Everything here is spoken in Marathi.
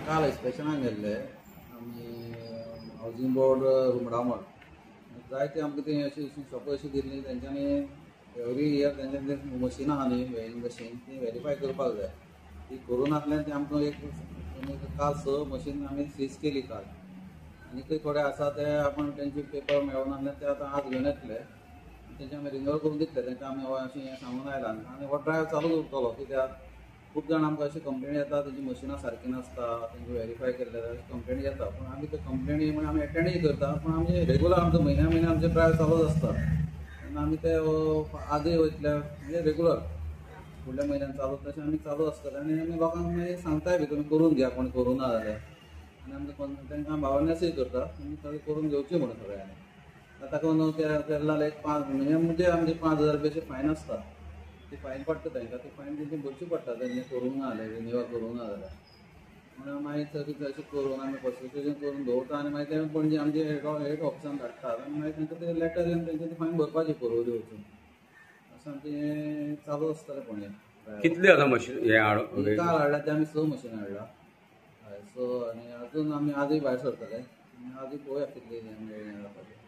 काल इन्स्पेक्शनाक गेल्ले आमी हावजींग बोर्ड रुमडामोळ जायते आमकां ती अशी शॉपां अशी दिल्ली तेंच्यांनी एवरी इयर तेंच्यांनी मशीन आहा न्ही वेइंग मशीन ती व्हेरीफाय करपाक जाय ती करून आसल्यान ती आमकां एक काल 6 मशीन आमी सीज केली काल आनी थोडे आसा ते आपण तेंचे पेपर मेळोनासल्यान ते आतां आज घेवन येतले तेंचे आमी रिन्यूअल करून दितले तेंकां आमी अशें हें सांगून आयला आनी हो ड्रायव्ह चालूच उरतलो कित्याक खूब जाण आमकां अशी कंप्लेनी येता तेंची मशिनां सारकी नासता तेंचे व्हेरीफाय केल्ले कंप्लेनी येता पूण आमी ते कंप्लेनी म्हण आमी एटेंडूय करता पूण आमचे रेगुलर आमचो म्हयन्या आमचे ड्रायव्ह चालूच आसता तेन्ना आमी ते आजूय वयतले म्हणजे रेगुलर फुडल्या म्हयन्यान चालू तशें आमी चालू आसतले आनी आमी लोकांक मागीर सांगताय बी तुमी करून घ्या कोण करूना जाल्यार आनी आमकां तेंकां अवेरनेसूय करता तुमी सगळें करून घेवचें म्हणून सगळ्यांनी ताका लागून तेन्ना एक 5 म्हणजे आमचे 5,000 रुपयाची फायन आसता ती फायन पडटा तांकां ती फायन तेंची भरची पडटा तेंचे करूंक ना जाल्यार रिन्यूअल करूंक ना जाल्यार म्हणून मागीर सगळें अशें करून आमी प्रोसिक्युशन करून दवरता आनी मागीर ते पणजे आमचे हेड ऑफिसान धाडटात आनी मागीर तेंकां ते लेटर येवन तेंचे ती फायन भरपाची परवरी वचून अशें आमचें चालू आसतलें पणजे. कितले आसा मशीन हे काल हाडला ते आमी 6 मशीन हाडला हय 6 आनी अजून आमी आजूय भायर सरतले आनी आजूय पळोवया कितले मेळ्ळे जावपाचें.